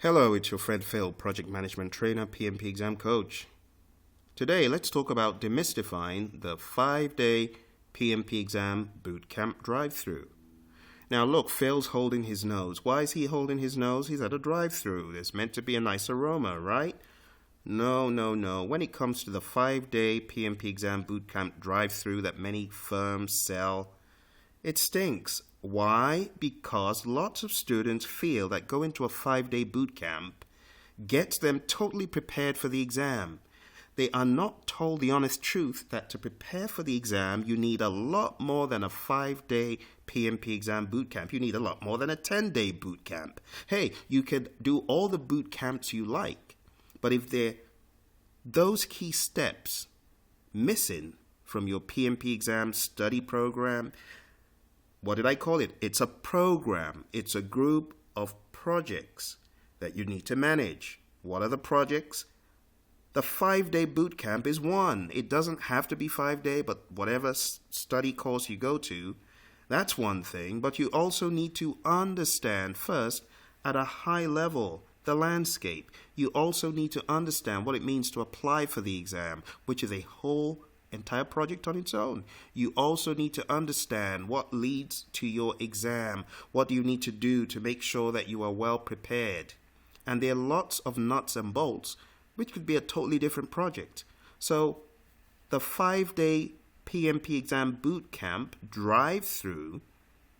Hello, it's your friend Phil, Project Management Trainer, PMP Exam Coach. Today, let's talk about demystifying the 5-day PMP Exam Bootcamp drive-through. Now look, Phil's holding his nose. Why is he holding his nose? He's at a drive-through. There's meant to be a nice aroma, right? No. When it comes to the 5-day PMP Exam Bootcamp drive-through that many firms sell, it stinks. Why? Because lots of students feel that going to a 5-day boot camp gets them totally prepared for the exam. They are not told the honest truth that to prepare for the exam, you need a lot more than a 5-day PMP exam boot camp. You need a lot more than a 10-day boot camp. Hey, you could do all the boot camps you like, but if there are those key steps missing from your PMP exam study program, what did I call it? It's a program. It's a group of projects that you need to manage. What are the projects? The 5-day boot camp is one. It doesn't have to be 5-day, but whatever study course you go to, that's one thing. But you also need to understand first at a high level the landscape. You also need to understand what it means to apply for the exam, which is a whole entire project on its own. You also need to understand what leads to your exam. What do you need to do to make sure that you are well prepared? And there are lots of nuts and bolts, which could be a totally different project. So the 5-day PMP exam boot camp drive-through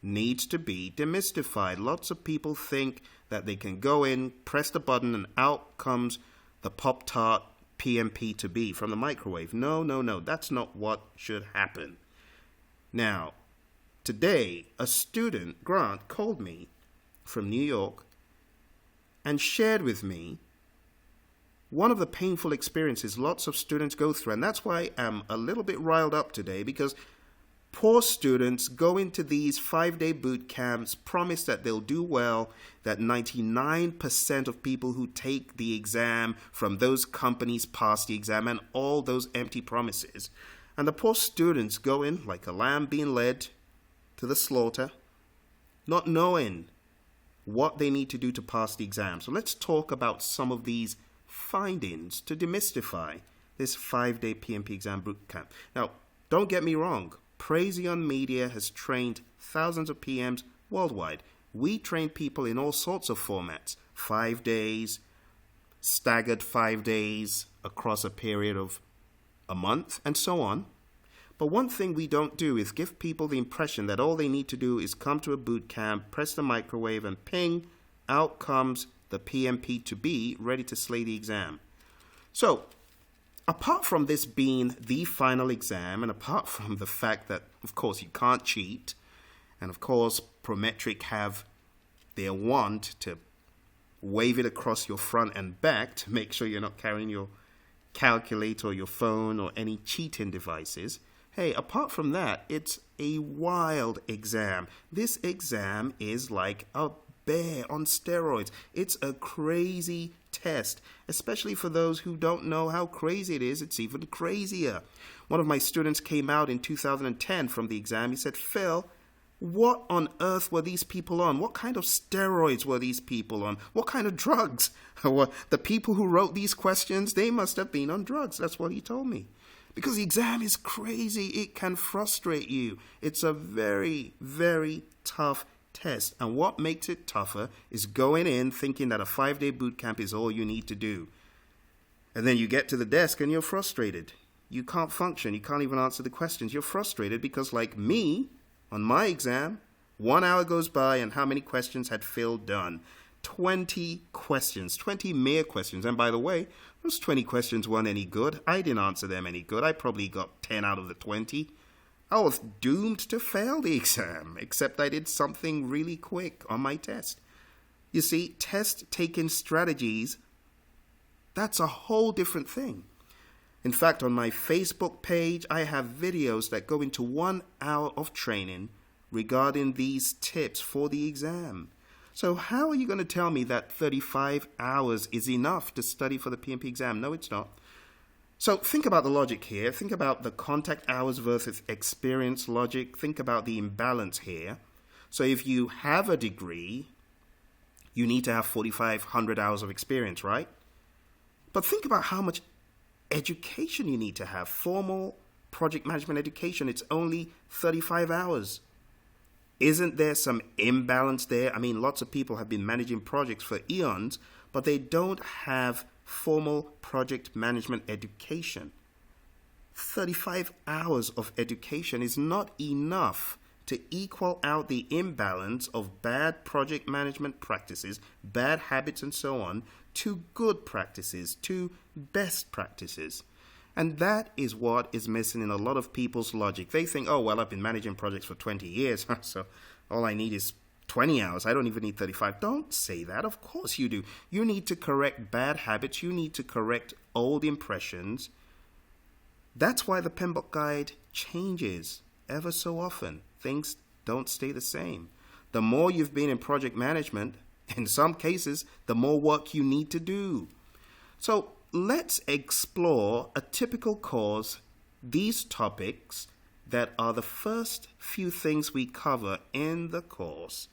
needs to be demystified. Lots of people think that they can go in, press the button, and out comes the Pop-Tart PMP to be from the microwave. No. That's not what should happen. Now, today, a student, Grant, called me from New York and shared with me one of the painful experiences lots of students go through. And that's why I'm a little bit riled up today, because poor students go into these 5-day boot camps, promise that they'll do well, that 99% of people who take the exam from those companies pass the exam, and all those empty promises. And the poor students go in like a lamb being led to the slaughter, not knowing what they need to do to pass the exam. So let's talk about some of these findings to demystify this 5-day PMP exam boot camp. Now, don't get me wrong. Praizion Media has trained thousands of PMs worldwide. We train people in all sorts of formats. 5 days, staggered 5 days across a period of a month, and so on. But one thing we don't do is give people the impression that all they need to do is come to a boot camp, press the microwave, and ping, out comes the PMP to be ready to slay the exam. So, apart from this being the final exam, and apart from the fact that, of course, you can't cheat, and of course, Prometric have their wand to wave it across your front and back to make sure you're not carrying your calculator or your phone or any cheating devices. Hey, apart from that, it's a wild exam. This exam is like a bear on steroids. It's a crazy test, especially for those who don't know how crazy it is. It's even crazier. One of my students came out in 2010 from the exam. He said, Phil, what on earth were these people on? What kind of steroids were these people on? What kind of drugs? The people who wrote these questions, they must have been on drugs. That's what he told me. Because the exam is crazy. It can frustrate you. It's a very, very tough test. And what makes it tougher is going in thinking that a 5-day boot camp is all you need to do. And then you get to the desk and you're frustrated. You can't function. You can't even answer the questions. You're frustrated because, like me, on my exam, 1 hour goes by and how many questions had Phil done? 20 questions, 20 mere questions. And by the way, those 20 questions weren't any good. I didn't answer them any good. I probably got 10 out of the 20. I was doomed to fail the exam, except I did something really quick on my test. You see, test-taking strategies, that's a whole different thing. In fact, on my Facebook page, I have videos that go into 1 hour of training regarding these tips for the exam. So how are you going to tell me that 35 hours is enough to study for the PMP exam? No, it's not. So think about the logic here. Think about the contact hours versus experience logic. Think about the imbalance here. So if you have a degree, you need to have 4,500 hours of experience, right? But think about how much education you need to have. Formal project management education, it's only 35 hours. Isn't there some imbalance there? I mean, lots of people have been managing projects for eons, but they don't have formal project management education. 35 hours of education is not enough to equal out the imbalance of bad project management practices, bad habits and so on, to good practices, to best practices. And that is what is missing in a lot of people's logic. They think, oh, well, I've been managing projects for 20 years, so all I need is 20 hours. I don't even need 35. Don't say that. Of course you do. You need to correct bad habits. You need to correct old impressions. That's why the PMBOK guide changes ever so often. Things don't stay the same. The more you've been in project management, in some cases, the more work you need to do. So let's explore a typical course, these topics that are the first few things we cover in the course.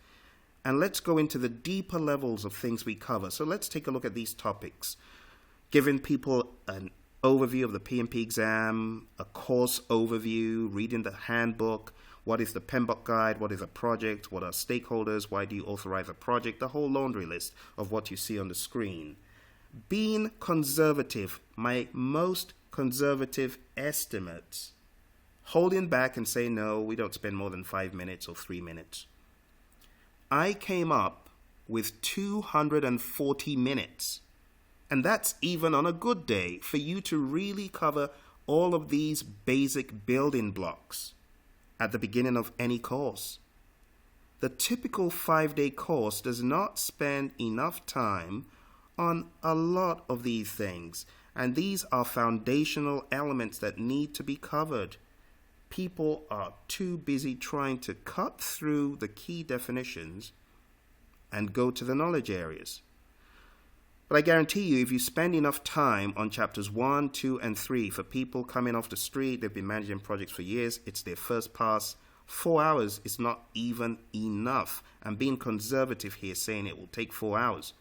And let's go into the deeper levels of things we cover. So let's take a look at these topics, giving people an overview of the PMP exam, a course overview, reading the handbook, what is the PMBOK guide, what is a project, what are stakeholders, why do you authorize a project, the whole laundry list of what you see on the screen. Being conservative, my most conservative estimates, holding back and saying, no, we don't spend more than 5 minutes or 3 minutes. I came up with 240 minutes. And that's even on a good day for you to really cover all of these basic building blocks at the beginning of any course. The typical 5-day course does not spend enough time on a lot of these things, and these are foundational elements that need to be covered. People are too busy trying to cut through the key definitions and go to the knowledge areas. But I guarantee you, if you spend enough time on chapters 1, 2, and 3, for people coming off the street, they've been managing projects for years, it's their first pass, 4 hours is not even enough. I'm being conservative here, saying it will take 4 hours.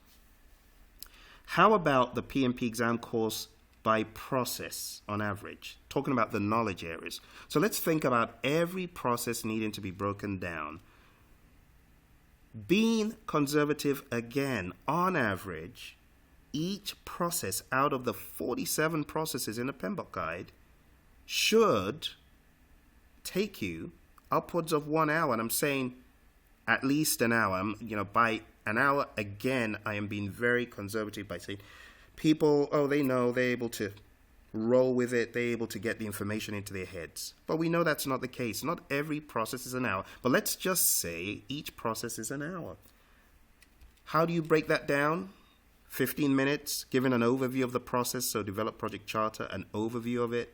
How about the PMP exam course by process on average? Talking about the knowledge areas. So let's think about every process needing to be broken down. Being conservative again, on average, each process out of the 47 processes in the PMBOK guide should take you upwards of 1 hour. And I'm saying at least an hour. By an hour, again, I am being very conservative by saying people, they know, they're able to roll with it, they're able to get the information into their heads. But we know that's not the case. Not every process is an hour. But let's just say each process is an hour. How do you break that down? 15 minutes, giving an overview of the process, so develop project charter, an overview of it.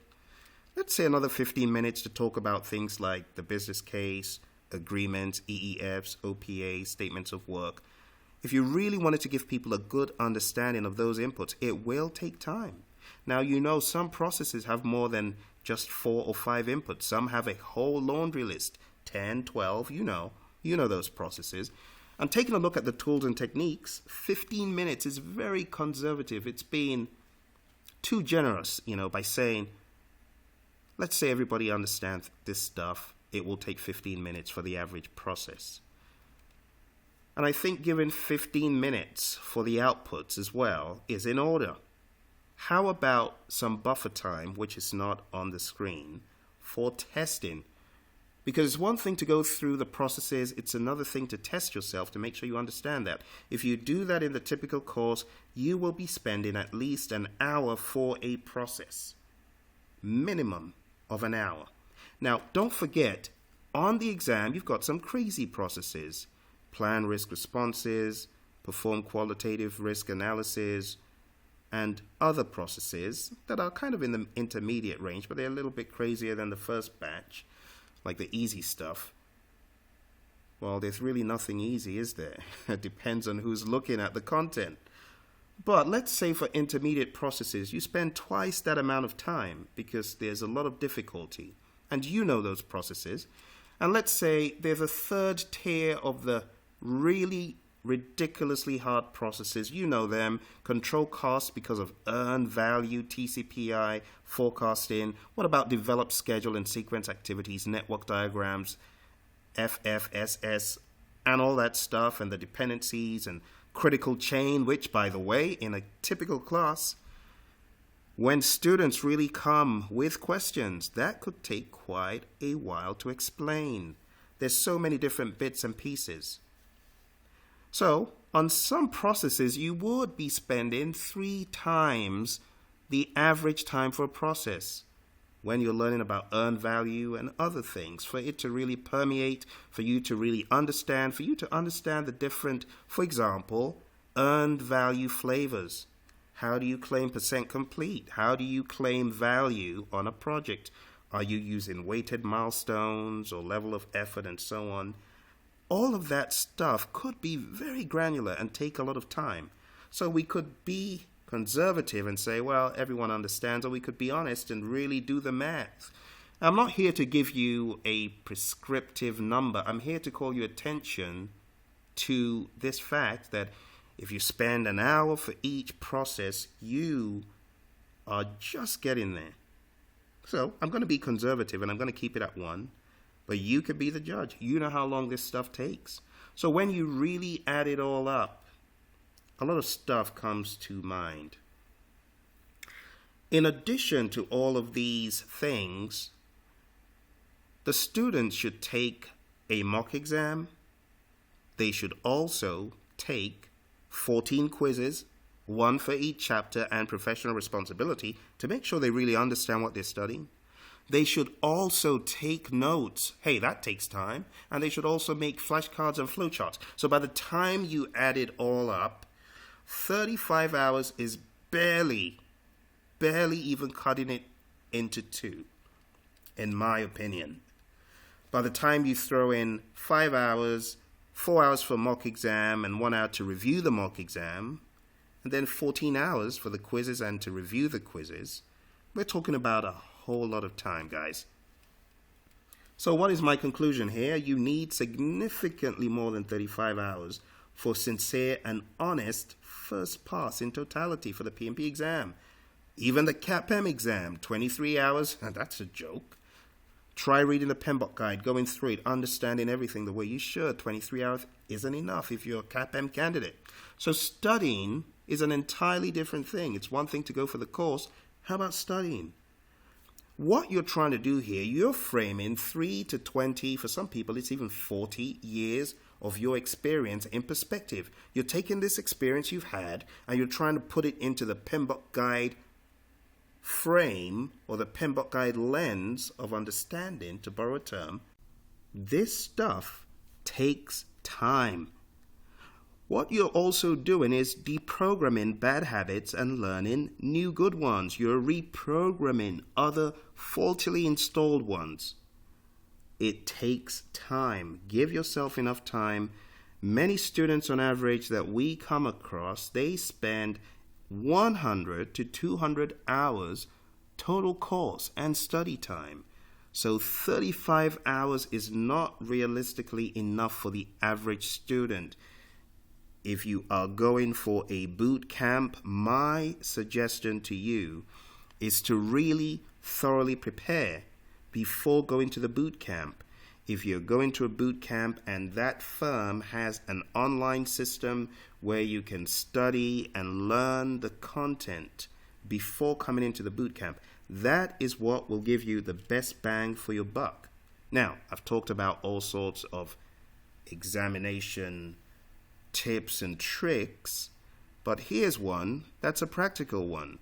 Let's say another 15 minutes to talk about things like the business case, agreements, EEFs, OPA, statements of work. If you really wanted to give people a good understanding of those inputs, it will take time. Now, some processes have more than just 4 or 5 inputs. Some have a whole laundry list, 10, 12, you know those processes. And taking a look at the tools and techniques, 15 minutes is very conservative. It's being too generous, by saying, let's say everybody understands this stuff. It will take 15 minutes for the average process. And I think giving 15 minutes for the outputs as well is in order. How about some buffer time, which is not on the screen, for testing? Because it's one thing to go through the processes, it's another thing to test yourself to make sure you understand that. If you do that in the typical course, you will be spending at least an hour for a process. Minimum of an hour. Now, don't forget, on the exam, you've got some crazy processes. Plan risk responses, perform qualitative risk analysis, and other processes that are kind of in the intermediate range, but they're a little bit crazier than the first batch, like the easy stuff. Well, there's really nothing easy, is there? It depends on who's looking at the content. But let's say for intermediate processes, you spend twice that amount of time because there's a lot of difficulty. And you know those processes. And let's say there's a third tier of the really ridiculously hard processes. You know them. Control costs because of earned value, TCPI, forecasting. What about develop, schedule, and sequence activities, network diagrams, FFSS, and all that stuff, and the dependencies and critical chain, which, by the way, in a typical class, when students really come with questions, that could take quite a while to explain. There's so many different bits and pieces. So, on some processes, you would be spending 3 times the average time for a process when you're learning about earned value and other things, for it to really permeate, for you to really understand, for you to understand the different, for example, earned value flavors. How do you claim percent complete? How do you claim value on a project? Are you using weighted milestones or level of effort and so on? All of that stuff could be very granular and take a lot of time. So we could be conservative and say, well, everyone understands, or we could be honest and really do the math. I'm not here to give you a prescriptive number. I'm here to call your attention to this fact that if you spend an hour for each process, you are just getting there. So I'm going to be conservative and I'm going to keep it at 1. But you could be the judge. You know how long this stuff takes. So when you really add it all up, a lot of stuff comes to mind. In addition to all of these things, the students should take a mock exam. They should also take 14 quizzes, 1 for each chapter, and professional responsibility to make sure they really understand what they're studying. They should also take notes. Hey, that takes time. And they should also make flashcards and flowcharts. So by the time you add it all up, 35 hours is barely even cutting it into 2, in my opinion. By the time you throw in 5 hours, 4 hours for mock exam, and 1 hour to review the mock exam, and then 14 hours for the quizzes and to review the quizzes, we're talking about a whole lot of time, guys. So what is my conclusion here? You need significantly more than 35 hours for sincere and honest first pass in totality for the PMP exam. Even the CAPM exam, 23 hours, that's a joke. Try reading the PMBOK guide, going through it, understanding everything the way you should. 23 hours isn't enough if you're a CAPM candidate. So studying is an entirely different thing. It's one thing to go for the course. How about studying? What you're trying to do here, you're framing 3 to 20, for some people it's even 40 years of your experience in perspective. You're taking this experience you've had and you're trying to put it into the PMBOK guide frame or the PMBOK guide lens of understanding, to borrow a term. This stuff takes time. What you're also doing is deprogramming bad habits and learning new good ones. You're reprogramming other faultily installed ones. It takes time. Give yourself enough time. Many students on average that we come across, they spend 100 to 200 hours total course and study time. So 35 hours is not realistically enough for the average student. If you are going for a boot camp, my suggestion to you is to really thoroughly prepare before going to the boot camp. If you're going to a boot camp and that firm has an online system where you can study and learn the content before coming into the boot camp, that is what will give you the best bang for your buck. Now, I've talked about all sorts of examination tips and tricks, but here's one that's a practical one.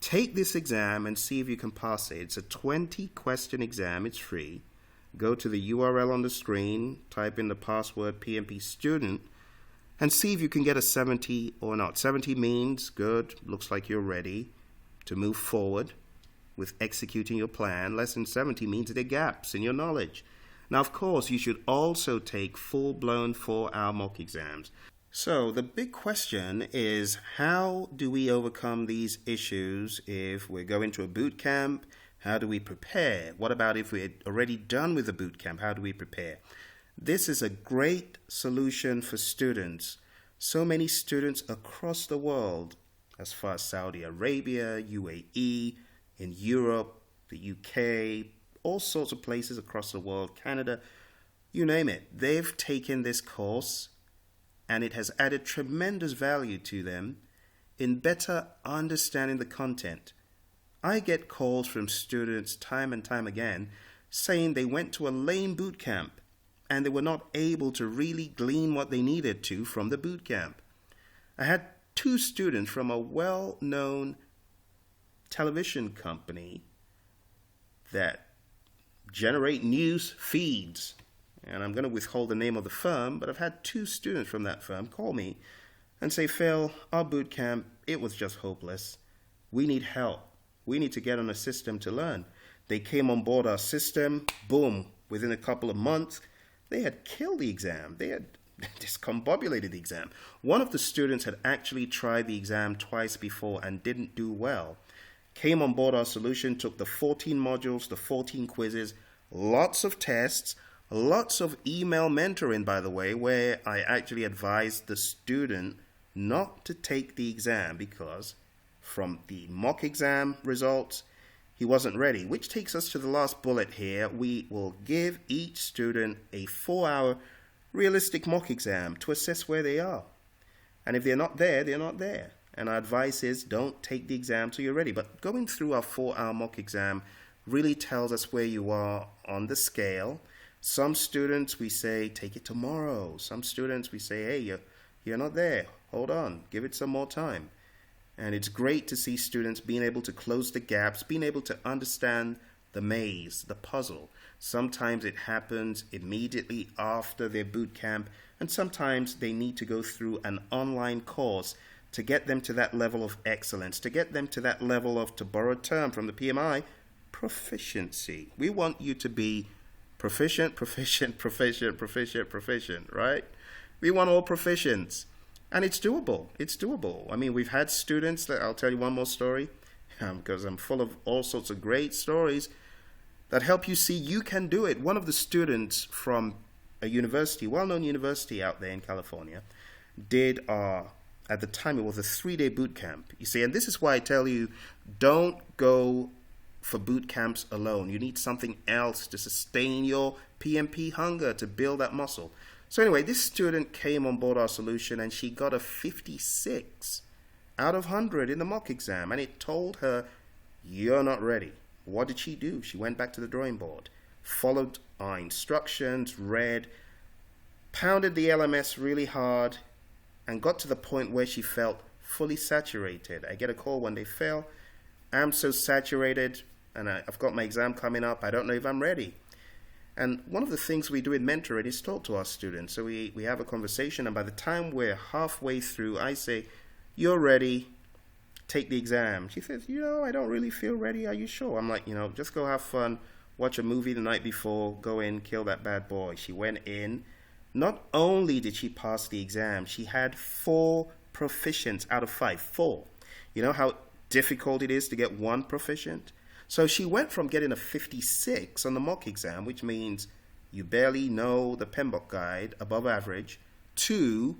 Take this exam and see if you can pass it. It's a 20-question exam. It's free. Go to the URL on the screen, type in the password PMP student, and see if you can get a 70 or not. 70 means good, looks like you're ready to move forward with executing your plan. Less than 70 means there are gaps in your knowledge. Now, of course, you should also take full-blown 4-hour mock exams. So the big question is, how do we overcome these issues if we're going to a boot camp? How do we prepare? What about if we're already done with the boot camp? How do we prepare? This is a great solution for students. So many students across the world, as far as Saudi Arabia, UAE, in Europe, the UK, all sorts of places across the world, Canada, you name it. They've taken this course and it has added tremendous value to them in better understanding the content. I get calls from students time and time again saying they went to a lame boot camp and they were not able to really glean what they needed to from the boot camp. I had 2 students from a well-known television company that generate news feeds, and I'm going to withhold the name of the firm, but I've had 2 students from that firm call me and say, Phil, our boot camp, it was just hopeless. We need help. We need to get on a system to learn. They came on board our system, boom, within a couple of months, they had killed the exam. They had discombobulated the exam. One of the students had actually tried the exam twice before and didn't do well. Came on board our solution, took the 14 modules, the 14 quizzes, lots of tests, lots of email mentoring, by the way, where I actually advised the student not to take the exam because from the mock exam results, he wasn't ready, which takes us to the last bullet here. We will give each student a 4-hour realistic mock exam to assess where they are. And if they're not there, they're not there. And our advice is don't take the exam till you're ready. But going through our 4-hour mock exam really tells us where you are on the scale. Some students, we say, take it tomorrow. Some students, we say, hey, you're not there. Hold on, give it some more time. And it's great to see students being able to close the gaps, being able to understand the maze, the puzzle. Sometimes it happens immediately after their boot camp, and sometimes they need to go through an online course to get them to that level of excellence, to get them to that level of, to borrow a term from the PMI, proficiency. We want you to be proficient, right? We want all proficients. And it's doable. It's doable. I mean, we've had students that, I'll tell you one more story, because I'm full of all sorts of great stories that help you see you can do it. One of the students from a university, well-known university out there in California, did, at the time, it was a 3-day boot camp. You see, and this is why I tell you, don't go for boot camps alone. You need something else to sustain your PMP hunger, to build that muscle. So anyway, this student came on board our solution and she got a 56 out of 100 in the mock exam, and it told her, you're not ready. What did she do? She went back to the drawing board, followed our instructions, read, pounded the LMS really hard, and got to the point where she felt fully saturated. I get a call when they fail. I'm so saturated and I've got my exam coming up. I don't know if I'm ready. And one of the things we do in mentoring is talk to our students. So we have a conversation, and by the time we're halfway through, I say, you're ready, take the exam. She says, I don't really feel ready. Are you sure? I'm like, just go have fun, watch a movie the night before, go in, kill that bad boy. She went in. Not only did she pass the exam, she had 4 proficients out of 5. 4. You know how difficult it is to get 1 proficient? So she went from getting a 56 on the mock exam, which means you barely know the PMBOK guide, above average, to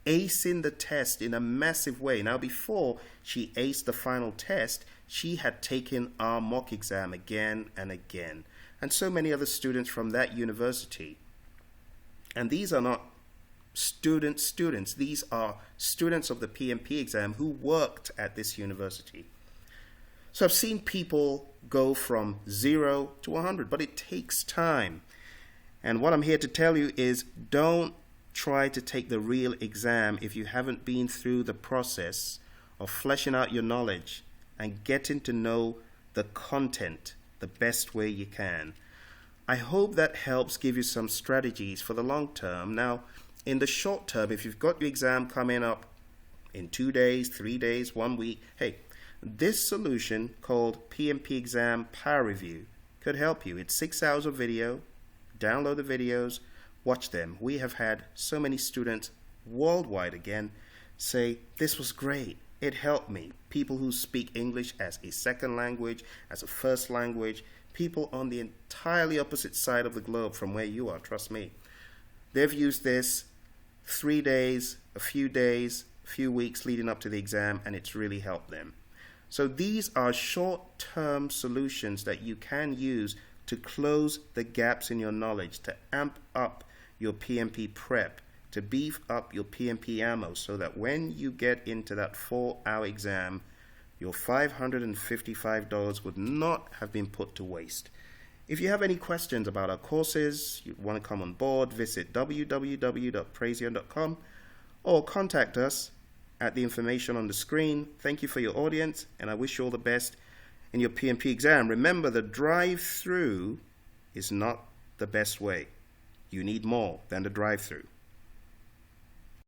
acing the test in a massive way. Now, before she aced the final test, she had taken our mock exam again and again. And so many other students from that university. And these are not students. These are students of the PMP exam who worked at this university. So I've seen people go from 0 to 100, but it takes time. And what I'm here to tell you is don't try to take the real exam if you haven't been through the process of fleshing out your knowledge and getting to know the content the best way you can. I hope that helps give you some strategies for the long term. Now, in the short term, if you've got your exam coming up in 2 days, 3 days, 1 week, hey, this solution called PMP Exam Power Review could help you. It's 6 hours of video. Download the videos, watch them. We have had so many students worldwide again say, this was great. It helped me. People who speak English as a second language, as a first language, people on the entirely opposite side of the globe from where you are, trust me. They've used this 3 days, a few weeks leading up to the exam, and it's really helped them. So these are short-term solutions that you can use to close the gaps in your knowledge, to amp up your PMP prep, to beef up your PMP ammo, so that when you get into that 4-hour exam, your $555 would not have been put to waste. If you have any questions about our courses, you want to come on board, visit www.praizion.com or contact us at the information on the screen. Thank you for your audience, and I wish you all the best in your PMP exam. Remember, the drive-through is not the best way. You need more than the drive-through.